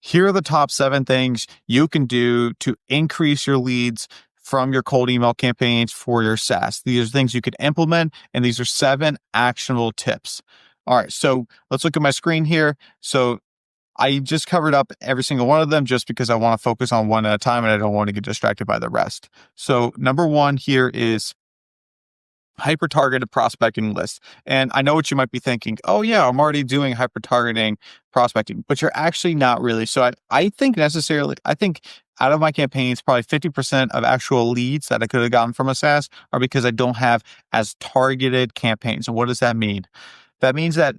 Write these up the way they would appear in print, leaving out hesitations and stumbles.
Here are the top 7 things you can do to increase your leads from your cold email campaigns for your SaaS. These are things you can implement, and these are 7 actionable tips. All right, so let's look at my screen here. So I just covered up every single one of them just because I want to focus on one at a time and I don't want to get distracted by the rest. So number 1 here is hyper-targeted prospecting lists. And I know what you might be thinking. Oh yeah, I'm already doing hyper-targeting prospecting, but you're actually not really. So I think out of my campaigns, probably 50% of actual leads that I could have gotten from a SaaS are because I don't have as targeted campaigns. And what does that mean? That means that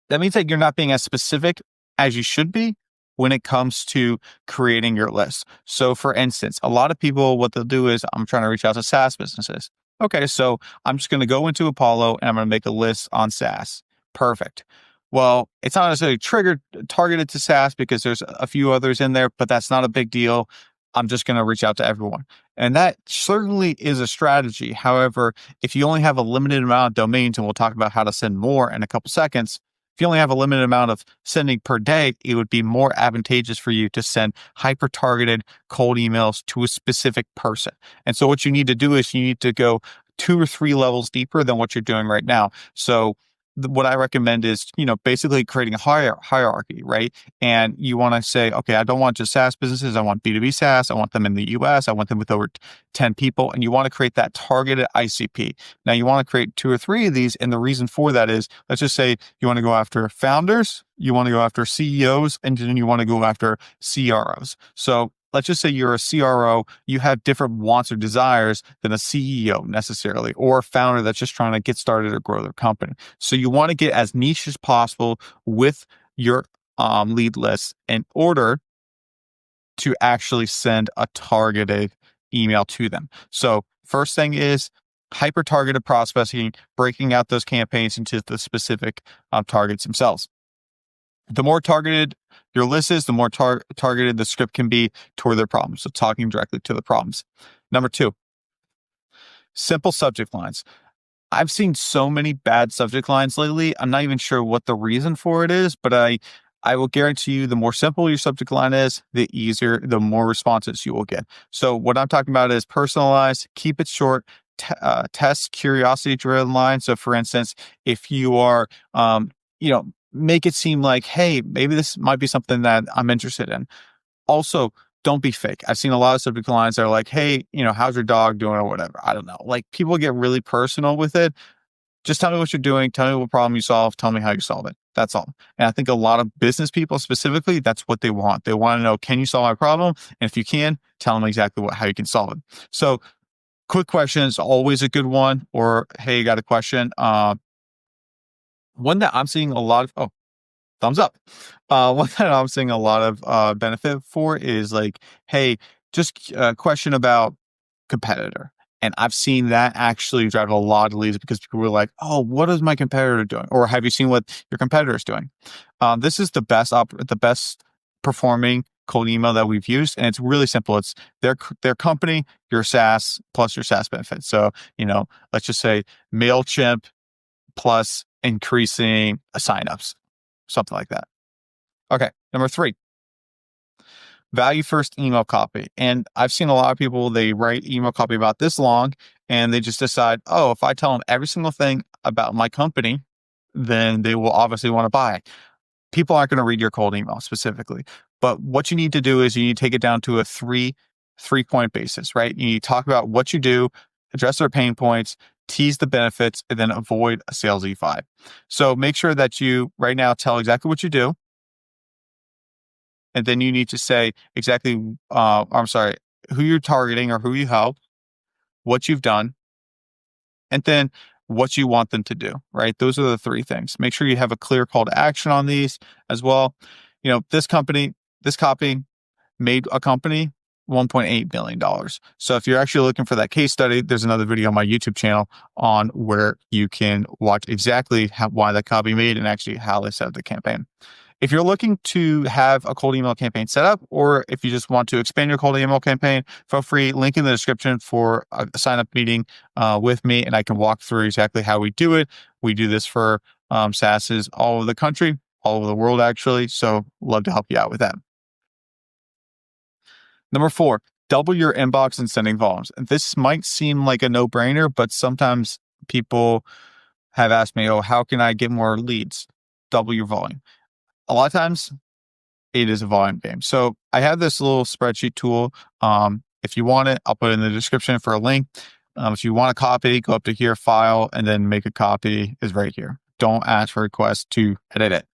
you're not being as specific as you should be when it comes to creating your list. So for instance, a lot of people, what they'll do is I'm trying to reach out to SaaS businesses. Okay, so I'm just going to go into Apollo and I'm going to make a list on SaaS. Perfect. Well, it's not necessarily targeted to SaaS because there's a few others in there, but that's not a big deal. I'm just going to reach out to everyone. And that certainly is a strategy. However, if you only have a limited amount of domains, and we'll talk about how to send more in a couple seconds, if you only have a limited amount of sending per day, it would be more advantageous for you to send hyper-targeted cold emails to a specific person. And so what you need to do is you need to go 2 or 3 levels deeper than what you're doing right now. So what I recommend is, basically creating a hierarchy, right? And you want to say, okay, I don't want just SaaS businesses. I want B2B SaaS. I want them in the US. I want them with over 10 people. And you want to create that targeted ICP. Now you want to create 2 or 3 of these. And the reason for that is, let's just say you want to go after founders, you want to go after CEOs, and then you want to go after CROs. So let's just say you're a CRO, you have different wants or desires than a CEO necessarily, or a founder that's just trying to get started or grow their company. So you want to get as niche as possible with your lead list in order to actually send a targeted email to them. So first thing is hyper-targeted prospecting, breaking out those campaigns into the specific targets themselves. The more targeted your list is, the more targeted the script can be toward their problems. So talking directly to the problems. Number 2, simple subject lines. I've seen so many bad subject lines lately. I'm not even sure what the reason for it is, but I will guarantee you the more simple your subject line is, the more responses you will get. So what I'm talking about is personalized, keep it short, test curiosity-driven line. So for instance, if you are, make it seem like, hey, maybe this might be something that I'm interested in. Also, don't be fake. I've seen a lot of subject lines that are like, hey, how's your dog doing or whatever. I don't know. Like people get really personal with it. Just tell me what you're doing. Tell me what problem you solve. Tell me how you solve it. That's all. And I think a lot of business people specifically, that's what they want. They want to know, can you solve my problem? And if you can, tell them exactly how you can solve it. So quick question is always a good one. Or, hey, you got a question? One that I'm seeing a lot of, thumbs up. One that I'm seeing a lot of benefit for is like, hey, just a question about competitor. And I've seen that actually drive a lot of leads because people were like, oh, what is my competitor doing? Or have you seen what your competitor is doing? This is the best performing cold email that we've used. And it's really simple. It's their company, your SaaS plus your SaaS benefits. So, let's just say MailChimp plus increasing signups, something like that. Okay, number 3, value first email copy. And I've seen a lot of people, they write email copy about this long and they just decide, oh, if I tell them every single thing about my company, then they will obviously want to buy. People aren't going to read your cold email specifically. But what you need to do is you need to take it down to a three-point basis, right? You need to talk about what you do, address their pain points, tease the benefits, and then avoid a sales E5. So make sure that you right now tell exactly what you do. And then you need to say exactly, who you're targeting or who you help, what you've done, and then what you want them to do, right? Those are the 3 things. Make sure you have a clear call to action on these as well. This copy made a company $1.8 million. So if you're actually looking for that case study, there's another video on my YouTube channel on where you can watch exactly why that copy made and actually how they set up the campaign. If you're looking to have a cold email campaign set up, or if you just want to expand your cold email campaign, feel free, link in the description for a sign-up meeting with me, and I can walk through exactly how we do it. We do this for SaaSes all over the country. all over the world, actually. So love to help you out with that. Number 4, double your inbox and sending volumes. This might seem like a no-brainer, but sometimes people have asked me, oh, how can I get more leads? Double your volume. A lot of times it is a volume game. So I have this little spreadsheet tool. If you want it, I'll put it in the description for a link. If you want a copy, go up to here, file, and then make a copy is right here. Don't ask for requests to edit it.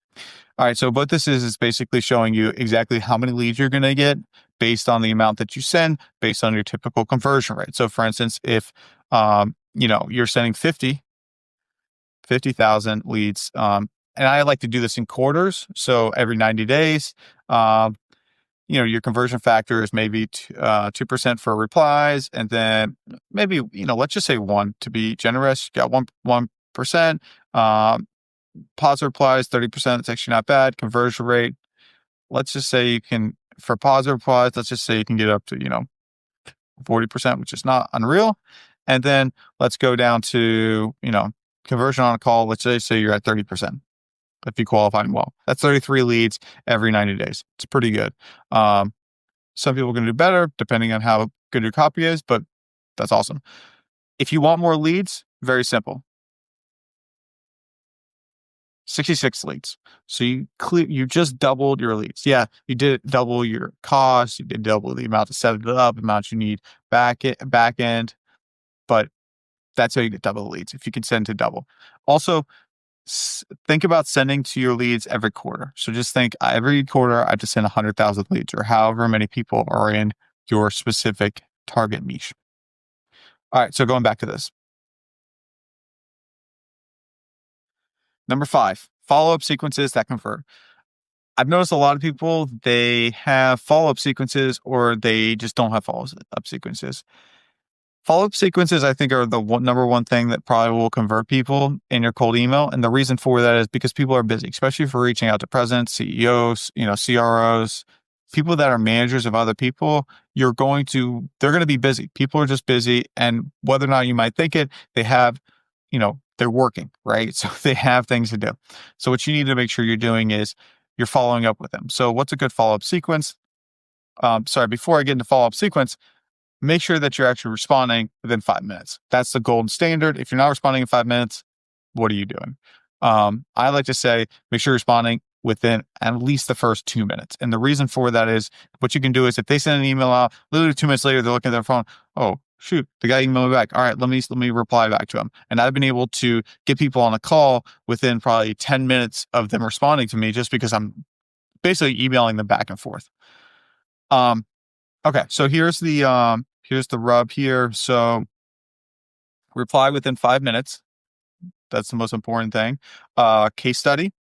All right. So what this is basically showing you exactly how many leads you're going to get based on the amount that you send, based on your typical conversion rate. So for instance, if, you're sending 50,000 leads, and I like to do this in quarters. So every 90 days, your conversion factor is maybe 2% for replies. And then maybe, let's just say 1 to be generous. You got 1%. Positive replies, 30%. It's actually not bad. Conversion rate. Let's just say you can, for positive replies, let's just say you can get up to, 40%, which is not unreal. And then let's go down to, conversion on a call. Let's say you're at 30%. If you qualify well, that's 33 leads every 90 days. It's pretty good. Some people are going to do better depending on how good your copy is, but that's awesome. If you want more leads, very simple. 66 leads. So you just doubled your leads. Yeah, you did double your cost. You did double the amount to set it up, amount you need back end, but that's how you get double the leads if you can send to double. Also, think about sending to your leads every quarter. So just think every quarter I have to send 100,000 leads or however many people are in your specific target niche. All right. So going back to this. Number 5, follow-up sequences that convert. I've noticed a lot of people, they have follow-up sequences or they just don't have follow-up sequences. Follow-up sequences, I think, are the number one thing that probably will convert people in your cold email. And the reason for that is because people are busy, especially for reaching out to presidents, CEOs, CROs, people that are managers of other people. They're going to be busy. People are just busy. And whether or not you might think it, they have, they're working, right? So they have things to do. So what you need to make sure you're doing is you're following up with them. So what's a good follow-up sequence? Before I get into follow-up sequence, make sure that you're actually responding within 5 minutes. That's the golden standard. If you're not responding in 5 minutes, what are you doing? I like to say, make sure you're responding within at least the first 2 minutes. And the reason for that is what you can do is if they send an email out, literally 2 minutes later, they're looking at their phone. Oh, shoot, the guy emailed me back. All right, let me reply back to him. And I've been able to get people on a call within probably 10 minutes of them responding to me just because I'm basically emailing them back and forth. Okay, so here's the rub here. So reply within 5 minutes. That's the most important thing. Case study,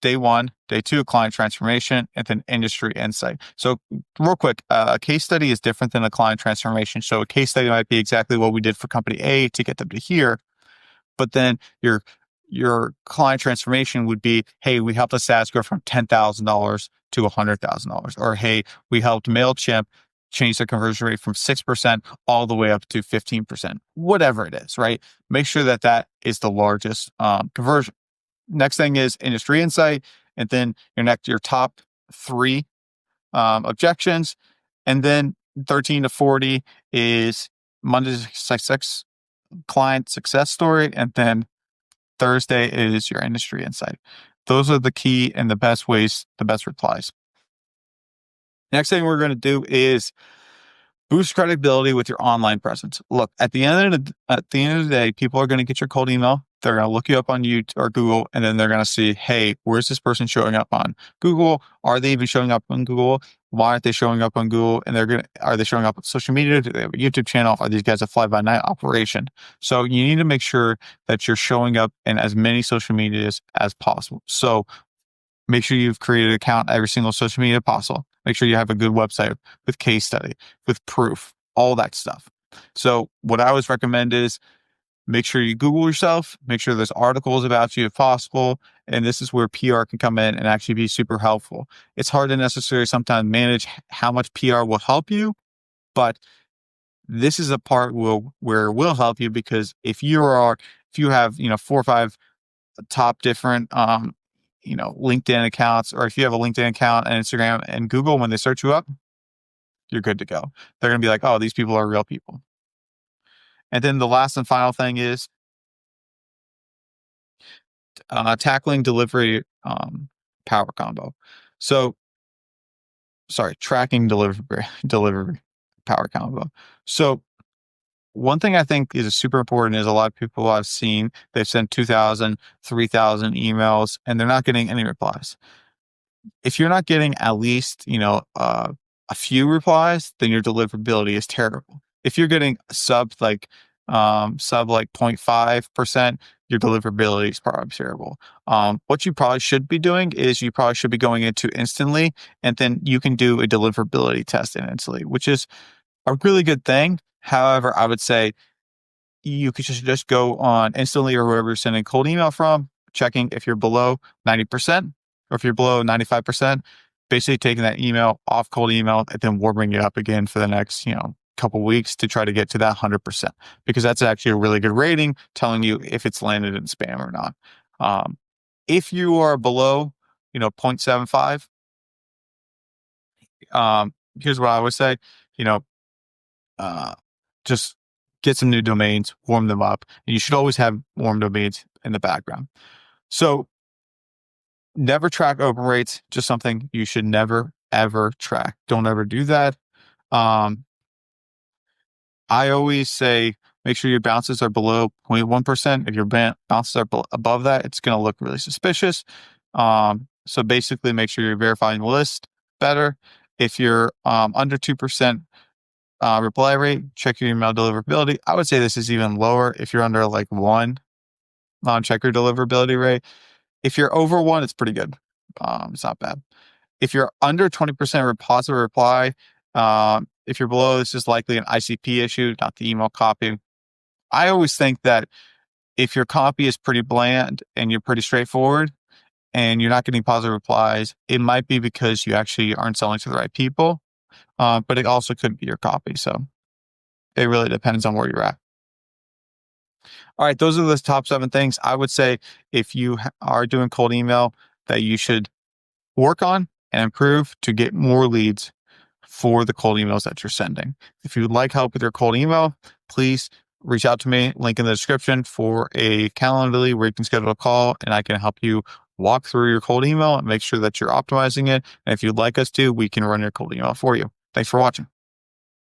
day 1, day 2, client transformation, and then industry insight. So real quick, a case study is different than a client transformation. So a case study might be exactly what we did for company A to get them to here, but then your client transformation would be, hey, we helped a Saas grow from $10,000 to $100,000, or hey, we helped MailChimp change the conversion rate from 6% all the way up to 15%, whatever it is, right? Make sure that is the largest conversion. Next thing is industry insight, and then your top 3 objections, and then 13 to 40 is Monday's success client success story, and then Thursday is your industry insight. Those are the key and the best ways, the best replies. Next thing we're going to do is boost credibility with your online presence. Look, at the end of the day, people are going to get your cold email. They're going to look you up on YouTube or Google, and then they're going to see, hey, where's this person showing up on Google? Are they even showing up on Google? Why aren't they showing up on Google? And are they showing up on social media? Do they have a YouTube channel? Are these guys a fly-by-night operation? So you need to make sure that you're showing up in as many social medias as possible. So make sure you've created an account every single social media possible. Make sure you have a good website with case study, with proof, all that stuff. So what I always recommend is make sure you Google yourself, make sure there's articles about you if possible. And this is where PR can come in and actually be super helpful. It's hard to necessarily sometimes manage how much PR will help you, but this is a part where it will help you, because if you have, 4 or 5 top different LinkedIn accounts, or if you have a LinkedIn account and Instagram and Google, when they search you up, you're good to go. They're going to be like, oh, these people are real people. And then the last and final thing is tackling delivery power combo. So, sorry, tracking delivery power combo. So, one thing I think is super important is a lot of people I've seen, they've sent 2,000, 3,000 emails and they're not getting any replies. If you're not getting at least, a few replies, then your deliverability is terrible. If you're getting sub like 0.5%, your deliverability is probably terrible. What you probably should be doing is you probably should be going into instantly, and then you can do a deliverability test in instantly, which is a really good thing. However, I would say you could just go on instantly or wherever you're sending cold email from, checking if you're below 90% or if you're below 95%, basically taking that email off cold email and then warming it up again for the next, couple weeks to try to get to that 100%, because that's actually a really good rating telling you if it's landed in spam or not. If you are below, 0.75, here's what I would say, you know, uh, just get some new domains, warm them up. And you should always have warm domains in the background. So never track open rates, just something you should never, ever track. Don't ever do that. I always say, make sure your bounces are below 0.1%. If your bounces are above that, it's going to look really suspicious. So basically make sure you're verifying the list better. If you're under 2%, reply rate, check your email deliverability. I would say this is even lower. If you're under like 1, check your deliverability rate. If you're over 1, it's pretty good. It's not bad. If you're under 20% positive reply, if you're below, this is likely an ICP issue, not the email copy. I always think that if your copy is pretty bland and you're pretty straightforward and you're not getting positive replies, it might be because you actually aren't selling to the right people. But it also could be your copy. So it really depends on where you're at. All right. Those are the top 7 things I would say if you are doing cold email that you should work on and improve to get more leads for the cold emails that you're sending. If you would like help with your cold email, please reach out to me. Link in the description for a Calendly where you can schedule a call and I can help you walk through your cold email and make sure that you're optimizing it. And if you'd like us to, we can run your cold email for you. Thanks for watching.